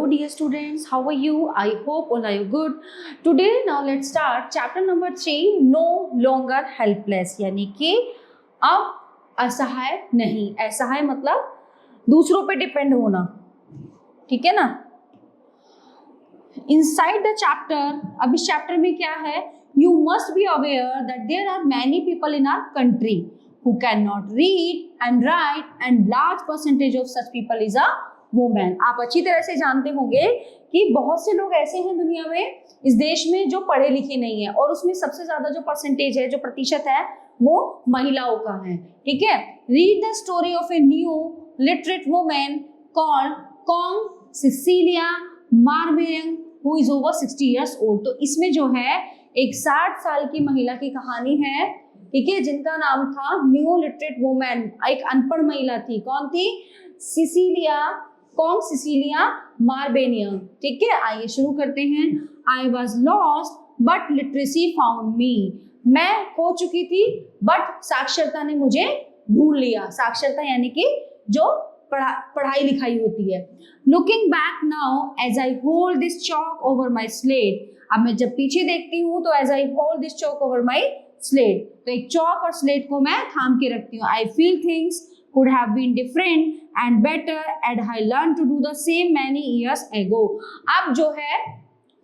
dear students, how are you? I hope all are you good. Today now let's start chapter number 3, no longer helpless, यानी कि अब असहाय नहीं. असहाय मतलब दूसरों पे डिपेंड होना, ठीक है ना. Inside the chapter, अब इस चैप्टर में क्या है? You must be aware that there are many people in our country who cannot read and write, and large percentage of such people is a women. आप अच्छी तरह से जानते होंगे कि बहुत से लोग ऐसे हैं दुनिया में, इस देश में, जो पढ़े लिखे नहीं है, और उसमें सबसे ज्यादा जो परसेंटेज है, जो प्रतिशत है, वो महिलाओं का है. ठीक है. Read the story of a new literate woman called Kong Cecilia Marbaniang who is over 60 years old. तो इसमें जो है एक 60 साल की महिला की कहानी है, ठीक है, जिनका नाम था न्यू लिटरेट वुमेन. एक अनपढ़ महिला थी. कौन थी? सिसिलिया, कॉन्ग सिसिलिया मार्बेनियन. ठीक है. आइए शुरू करते हैं. I was lost but literacy found me. मैं खो चुकी थी बट साक्षरता ने मुझे ढूंढ लिया. साक्षरता यानी कि जो पढ़ाई लिखाई होती है. Looking back now as I hold this chalk over my slate. अब मैं जब पीछे देखती हूँ तो as I hold this chalk over my slate, तो एक चॉक और स्लेट को मैं थाम के रखती हूँ. I feel things could have been different and better had I learned to do the same many years ago. अब जो है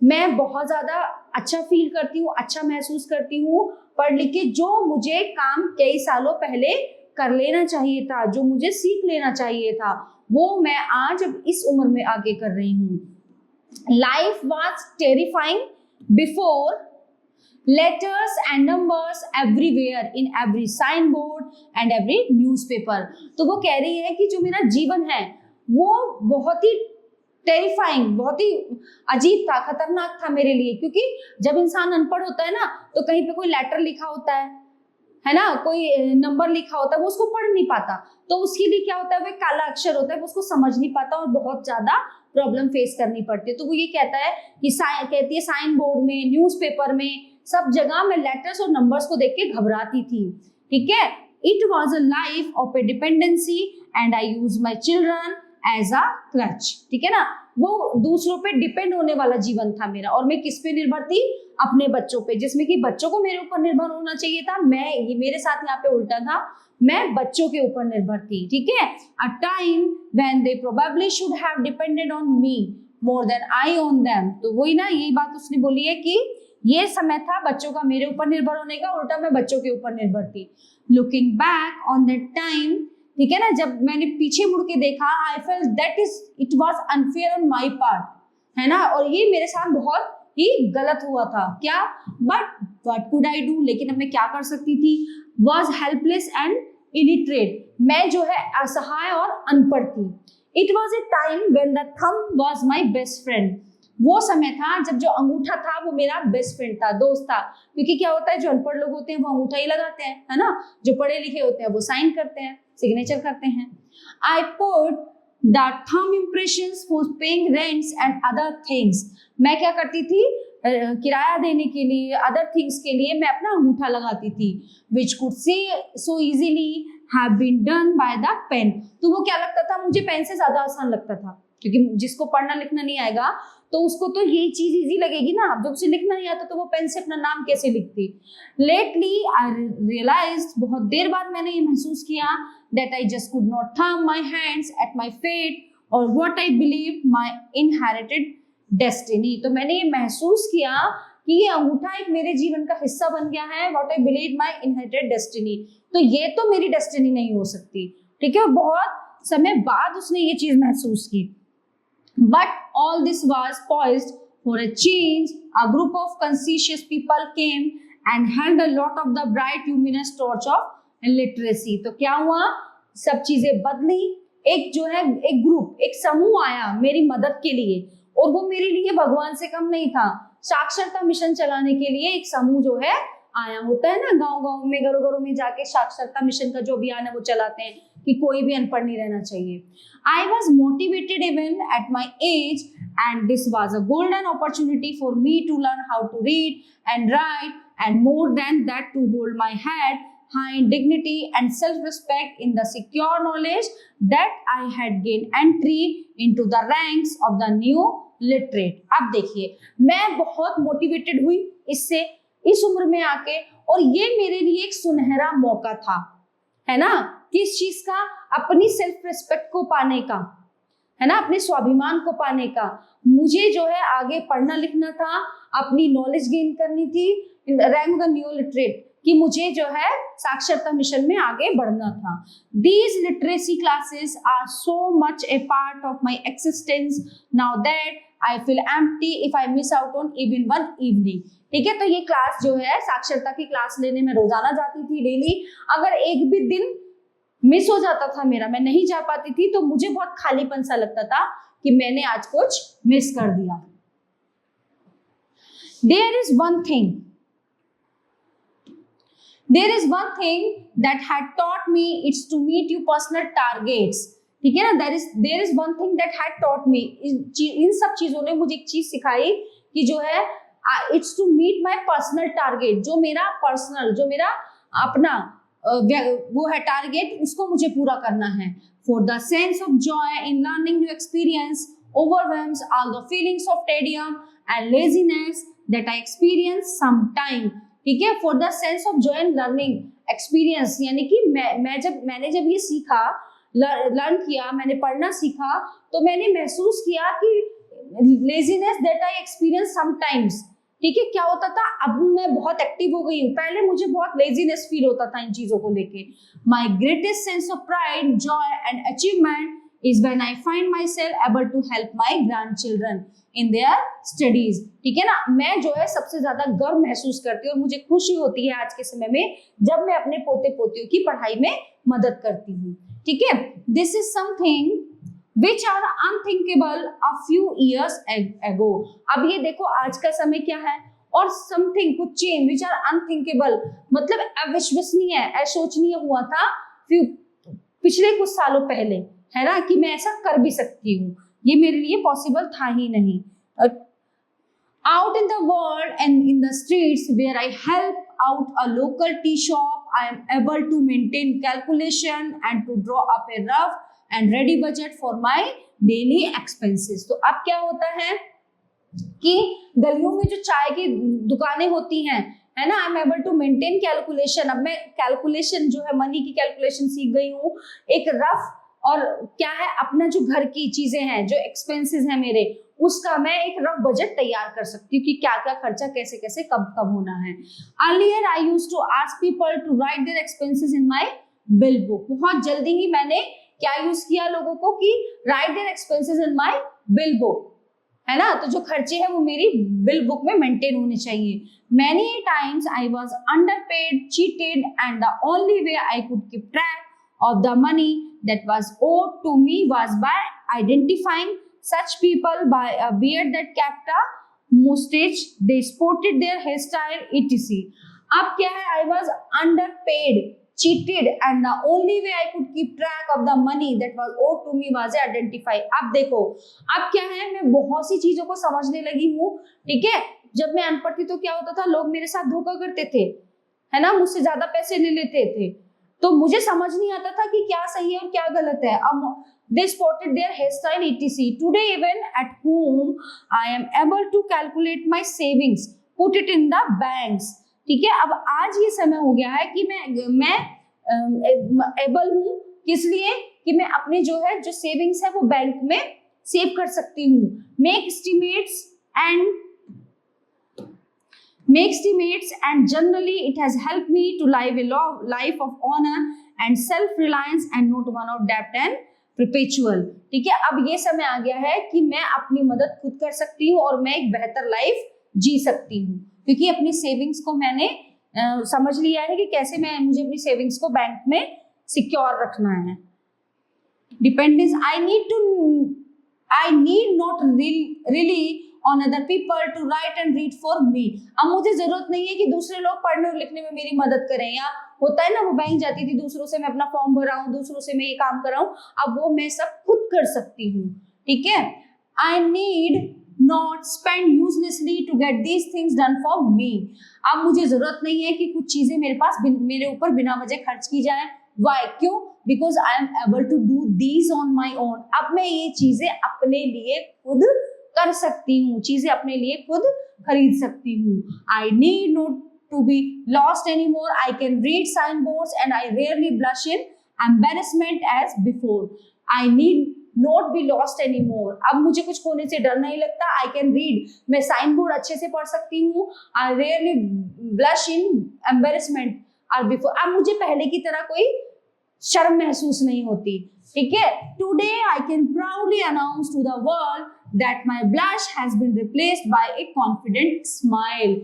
मैं बहुत ज़्यादा अच्छा फील करती हूँ, अच्छा महसूस करती हूँ पढ़ लिख के. जो मुझे काम कई सालों पहले कर लेना चाहिए था, जो मुझे सीख लेना चाहिए था, वो मैं आज अब इस उम्र में आगे कर रही हूँ. Life was terrifying before. Letters and numbers everywhere in every signboard and every newspaper. तो वो कह रही है कि जो मेरा जीवन है वो बहुत ही टेरिफाइंग, बहुत ही अजीब था, खतरनाक था मेरे लिए. क्योंकि जब इंसान अनपढ़ होता है ना, तो कहीं पे कोई लेटर लिखा होता है ना, कोई नंबर लिखा होता है, वो उसको पढ़ नहीं पाता. तो उसके लिए क्या होता है, वो काला अक्षर होता है, वो उसको समझ नहीं पाता और बहुत ज्यादा प्रॉब्लम फेस करनी पड़ती है. तो वो ये कहता है कि कहती है साइन बोर्ड में, न्यूज़पेपर में, सब जगह मैं लेटर्स और नंबर्स को देख के घबराती थी. ठीक है. It was a life of a dependency and I use my children as a crutch. ठीक है ना. वो दूसरों पे डिपेंड होने वाला जीवन था मेरा, और मैं किस पे निर्भर थी? अपने बच्चों पे. जिसमें कि बच्चों को मेरे ऊपर निर्भर होना चाहिए था, ये मेरे साथ यहाँ पे उल्टा था, मैं बच्चों के ऊपर निर्भर थी. ठीक है. A time when they probably should have depended on me more than I on them. तो वही ना, यही बात उसने बोली है कि ये समय था बच्चों का मेरे ऊपर निर्भर होने का, उल्टा मैं बच्चों के ऊपर निर्भर थी. Looking back on that time, ठीक है ना, जब मैंने पीछे मुड़ के देखा, I felt that it was unfair on my part, है ना, और ये मेरे साथ बहुत ही गलत हुआ था. क्या? But what could I do. लेकिन अब मैं क्या कर सकती थी? Was helpless and illiterate. मैं जो है असहाय और अनपढ़ थी. It was a time when the thumb was my best friend. वो समय था जब जो अंगूठा था वो मेरा बेस्ट फ्रेंड था, दोस्त था. क्योंकि क्या होता है, जो अनपढ़ लोग होते हैं वो अंगूठा ही लगाते हैं, है ना. जो पढ़े लिखे होते हैं वो साइन करते हैं, सिग्नेचर करते हैं. I put the thumb impressions for paying rents and other things. मैं क्या करती थी? किराया देने के लिए, अदर थिंग्स के लिए मैं अपना अंगूठा लगाती थी. Which could see so easily have been done by the pen. तो वो क्या लगता था, मुझे पेन से ज्यादा आसान लगता था. क्योंकि जिसको पढ़ना लिखना नहीं आएगा तो उसको तो ये चीज इजी लगेगी ना. जब उसे लिखना नहीं आता तो वो पेन से अपना नाम कैसे लिखती. लेटली आई रियलाइज्ड, बहुत देर बाद मैंने ये महसूस किया, that I just could not thumb my hands at my fate और what I believe my inherited destiny. तो मैंने ये महसूस किया कि ये अंगूठा एक मेरे जीवन का हिस्सा बन गया है. What I believe my inherited destiny. तो ये तो मेरी डेस्टिनी नहीं हो सकती. ठीक है. बहुत समय बाद उसने ये चीज महसूस की. But all this was poised for a change. A group of conscientious people came and held a lot of the bright luminous torch of literacy. तो क्या हुआ? सब चीजें बदली. एक जो है, एक ग्रुप, एक समूह आया मेरी मदद के लिए, और वो मेरे लिए भगवान से कम नहीं था. साक्षरता मिशन चलाने के लिए एक समूह जो है आया. होता है ना, गांव गांव में, घरों घरों में जाके साक्षरता मिशन का जो अभियान है वो चलाते हैं कि कोई भी अनपढ़ नहीं रहना चाहिए. I was motivated even at my age, and this was a golden opportunity for me to learn how to read and write, and more than that, to hold my head high dignity and self-respect in the secure knowledge that I had gained entry into the ranks of the new literate. अब देखिए, मैं बहुत motivated हुई इससे, इस उम्र में आके, और ये मेरे लिए एक सुनहरा मौका था, है ना, किस चीज का, अपनी सेल्फ रिस्पेक्ट को पाने का, है ना, अपने स्वाभिमान को पाने का। मुझे जो है आगे पढ़ना लिखना था, अपनी नॉलेज गेन करनी थी, रैंक द न्यू लिटरेट, कि मुझे जो है साक्षरता मिशन में आगे बढ़ना था। These literacy classes are so much a part of my existence now that I feel empty if I miss out on even one evening. ठीक है, तो ये क्लास जो है, साक्षरता की क्लास लेने में रोजाना जाती थी डेली। अगर एक भी दिन मिस हो जाता था मेरा, मैं नहीं जा पाती थी, तो मुझे बहुत खालीपन सा लगता था कि मैंने आज कुछ मिस कर दिया। There is one thing that had taught me, it's to meet you personal targets. ठीक है ना, there is one thing that had taught me, इन सब चीजों ने मुझे एक चीज सिखाई कि जो है it's to meet my personal target, जो मेरा पर्सनल, जो मेरा अपना वो है टारगेट, उसको मुझे पूरा करना है। For the sense of joy in learning new experience overwhelms all the feelings of tedium and laziness that I experience sometime. ठीक है, for the sense of joy in learning experience, यानी कि मैंने जब ये सीखा, लर्न किया, मैंने पढ़ना सीखा, तो मैंने महसूस किया कि laziness that I experience sometimes. ठीक है, क्या होता था, अब मैं बहुत एक्टिव हो गई हूँ, पहले मुझे बहुत लेजीनेस फील होता था इन चीजों को लेके। माई greatest sense of pride, Joy and achievement is when I find myself able to help my grandchildren in their studies. ठीक है ना, मैं जो है सबसे ज्यादा गर्व महसूस करती हूँ और मुझे खुशी होती है आज के समय में जब मैं अपने पोते पोतियों की पढ़ाई में मदद करती हूँ। ठीक है, this is something which are unthinkable a few years ago. अब ये देखो आज का समय क्या है, और समथिंग कुछ चेंज which are unthinkable मतलब अविश्वसनीय, अशोचनीय हुआ था पिछले कुछ सालों पहले, है ना, कि मैं ऐसा कर भी सकती हूँ, ये मेरे लिए पॉसिबल था ही नहीं। Out in the world and in the streets where I help out a local tea shop, I am able to maintain calculation and to draw up a rough and ready budget for my daily expenses. तो अब क्या होता है कि गलियों में जो चाय की दुकानें होती हैं, है ना, I am able to maintain calculation. अब मैं कैलकुलेशन जो है, मनी की कैलकुलेशन सीख गई हूँ। एक रफ, और क्या है, अपना जो घर की चीजें हैं, जो एक्सपेंसेस हैं मेरे, उसका मैं एक रफ बजट तैयार कर सकती हूँ कि क्या क्या खर्चा कैसे कैसे कब कब होना है। Earlier I used to ask people to write their expenses in my bill book. बहुत जल्दी ही मैंने क्या यूज किया लोगों को कि write their expenses in my bill book, है ना, तो जो खर्चे हैं वो मेरी बिल बुक में मेंटेन होने चाहिए। Many times I was underpaid, cheated, and the only way I could keep track of the money that was owed to me was by identifying such people by a beard that kept a mustache, they sported their hairstyle, etc. अब क्या है, I was underpaid, cheated, and the only way I could keep track of the money that was owed to me was identify. अब देखो, अब क्या है, मैं बहुत सी चीजों को समझने लगी हूँ। ठीक है, जब मैं अनपढ़ थी तो क्या होता था, लोग मेरे साथ धोखा करते थे, है ना, मुझसे ज्यादा पैसे ले लेते थे, तो मुझे समझ नहीं आता था कि क्या सही है और क्या गलत है। अब they spotted their hairstyle etc. Today even at home I am able to calculate my savings, put it in the banks. ठीक है, अब आज ये समय हो गया है कि मैं एबल हूँ, किस लिए, कि मैं अपने जो है जो सेविंग्स है वो बैंक में सेव कर सकती हूँ। Make estimates and generally it has helped me to live a life of honor and self-reliance and not one of debt and perpetual. ठीक है, अब ये समय आ गया है कि मैं अपनी मदद खुद कर सकती हूँ और मैं एक बेहतर लाइफ जी सकती हूँ, क्योंकि अपनी सेविंग्स को मैंने समझ लिया है कि कैसे मुझे अपनी सेविंग्स को बैंक में सिक्योर रखना है। Dependence, I need not really on other people to write and read for me. अब मुझे जरूरत नहीं है कि दूसरे लोग पढ़ने और लिखने में मेरी मदद करें, या होता है ना, वो बैंक जाती थी, दूसरों से मैं अपना फॉर्म भराऊं, दूसरों से मैं ये काम कराऊं, अब वो मैं सब खुद कर सकती हूँ। ठीक है, I need not spend uselessly to get these things done for me. अब मुझे जरूरत नहीं है कि कुछ चीजें मेरे ऊपर बिना वजह खर्च की जाए. Why? क्यों? Because I am able to do these on my own. अब मैं ये चीजें अपने लिए खुद कर सकती हूँ, चीजें अपने लिए खुद खरीद सकती हूँ. I need not to be lost anymore. I can read signboards and I rarely blush in embarrassment as before. I need not be lost anymore. अब मुझे कुछ खोने से डर नहीं लगता. I can read. मैं साइन बोर्ड अच्छे से पढ़ सकती हूँ. I rarely blush in embarrassment as before. अब मुझे पहले की तरह कोई शर्म महसूस नहीं होती. ठीक है. Today I can proudly announce to the world that my blush has been replaced by a confident smile.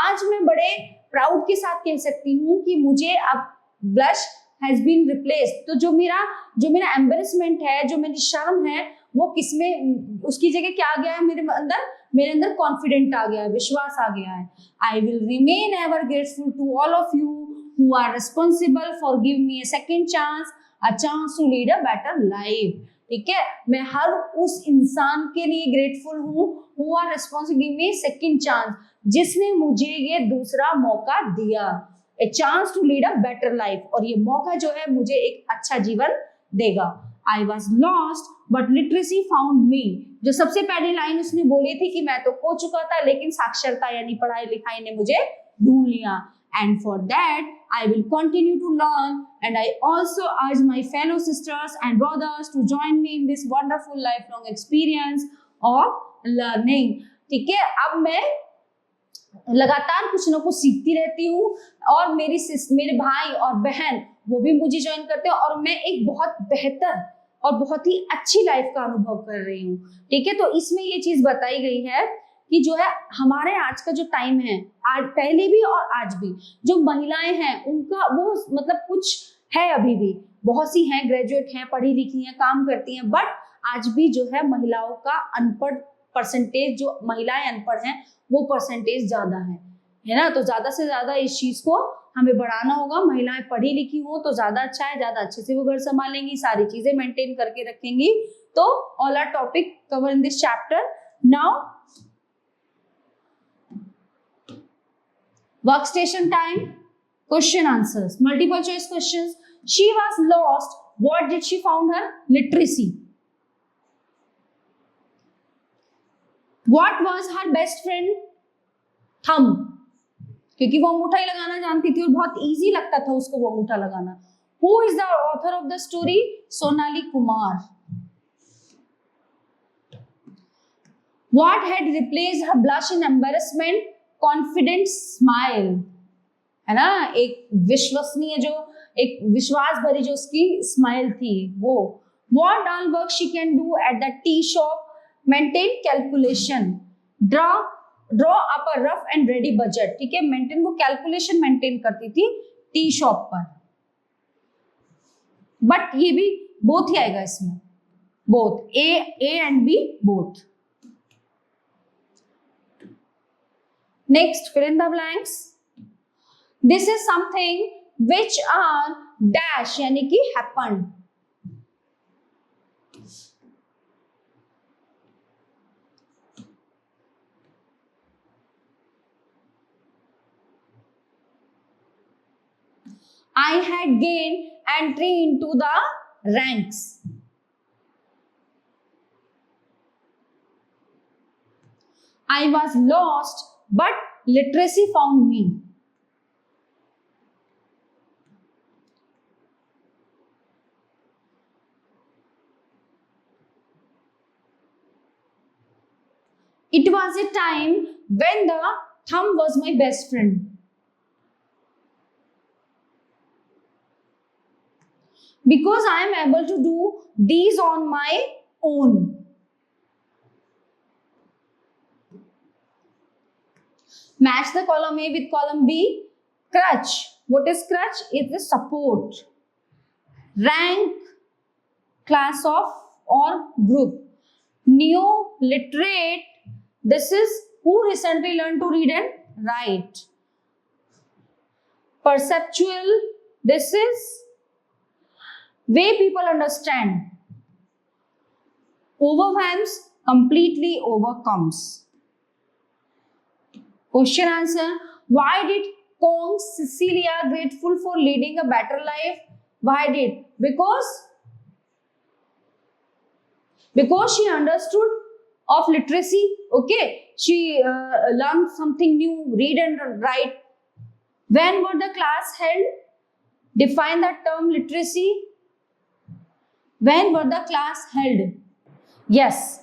आज मैं बड़े प्राउड के साथ कह सकती हूँ कि मुझे अब ब्लश हैज बीन रिप्लेस्ड. तो जो मेरा एम्बेरसमेंट है, जो मेरी शर्म है, वो किसमें, उसकी जगह क्या आ गया है मेरे अंदर कॉन्फिडेंट आ गया है, विश्वास आ गया है. I will remain ever grateful to all of you who are responsible for giving me a second chance, a chance to lead a better life. ठीक है. मैं हर उस इंसान के लिए ग्रेटफुल हूँ who are responsible give me a second chance, जिसने मुझे ये दूसरा मौका दिया. A chance to lead a better life. और ये मौका जो है मुझे एक अच्छा जीवन देगा. I was lost but literacy found me. जो सबसे पहली लाइन उसने बोली थी कि मैं तो खो चुका था लेकिन साक्षरता यानी पढ़ाई लिखाई ने मुझे ढूंढ लिया. And for that, I will continue to learn, and I also urge my fellow sisters and brothers to join me in this wonderful lifelong experience of learning. ठीक है. अब मैं लगातार कुछ ना कुछ सीखती रहती हूँ और मेरे भाई और बहन वो भी मुझे ज्वाइन करते हैं और मैं एक बहुत बेहतर और बहुत ही अच्छी लाइफ का अनुभव कर रही हूँ. ठीक है. तो इसमें ये चीज बताई गई है कि जो है हमारे आज का जो टाइम है, आज पहले भी और आज भी, जो महिलाएं हैं उनका वो मतलब कुछ है, अभी भी बहुत सी हैं, ग्रेजुएट हैं, पढ़ी लिखी हैं, काम करती हैं, बट आज भी जो है महिलाओं का अनपढ़ परसेंटेज, जो महिलाएं अनपढ़ हैं वो परसेंटेज ज्यादा है ना. तो ज्यादा से ज्यादा इस चीज को हमें बढ़ाना होगा. महिलाएं पढ़ी लिखी हो तो ज्यादा अच्छा है, ज्यादा अच्छे से वो घर संभालेंगी, सारी चीजें मेंटेन करके रखेंगी. तो all our topic cover in this chapter. Now workstation time, question answers, multiple choice questions. She was lost. What did she found her? Literacy. What was her best friend? Thumb. क्योंकि वो अंगूठा ही लगाना जानती थी और बहुत इजी लगता था उसको वो अंगूठा लगाना. Who is the author of the story? Sonali Kumar. What had replaced her blush and embarrassment? Confident smile. है ना. एक विश्वसनीय, जो एक विश्वास भरी जो उसकी स्माइल थी वो. What all work she can do at the tea shop? Maintain calculation. Draw up a rough and ready budget. ठीक है. मेंटेन, वो कैलकुलेशन मेंटेन करती थी टी शॉप पर. बट ये भी बोथ ही आएगा इसमें, both A and B both. Next, fill in the blanks. This is something which are dash यानी कि happened. I had gained entry into the ranks. I was lost but literacy found me. It was a time when the thumb was my best friend. Because I am able to do these on my own. Match the column A with column B. Crutch. What is crutch? It's a support. Rank, class of or group. Neo-literate. This is who recently learned to read and write. Perceptual. This is way people understand. Overwhelms. completely overcomes. Question answer. Why did Kong Cecilia grateful for leading a better life? Why did? Because she understood of literacy. Okay, she learned something new, read and write. When were the class held? Define the term literacy. When were the class held? Yes,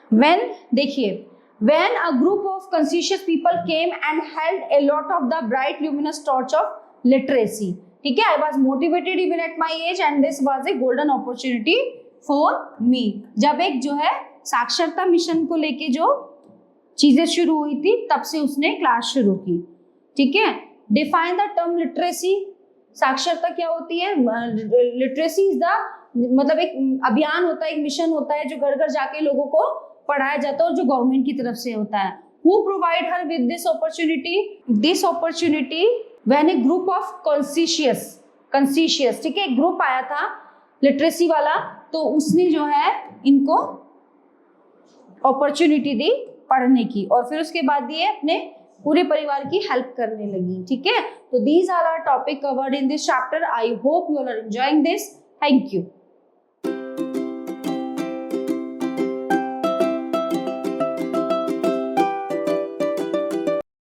when, देखिए, when a group of conscientious people came and held a lot of the bright luminous torch of literacy. ठीक है, I was motivated even at my age and this was a golden opportunity for me. जब एक जो है साक्षरता mission को लेके जो चीजें शुरू हुई थी तब से उसने क्लास शुरू की. ठीक है, डिफाइन द टर्म लिटरेसी. साक्षरता क्या होती है? लिटरेसी इज द, मतलब एक अभियान होता है, एक मिशन होता है जो घर घर जाके लोगों को पढ़ाया जाता है और जो गवर्नमेंट की तरफ से होता है. Who provide her with this opportunity? This opportunity when A group of conscious, ठीक है, एक ग्रुप आया था लिटरेसी वाला, तो उसने जो है इनको अपॉर्चुनिटी दी पढ़ने की और फिर उसके बाद ये अपने पूरे परिवार की हेल्प करने लगी. ठीक है, तो these are our topic covered in this chapter. I hope you are enjoying this. Thank you.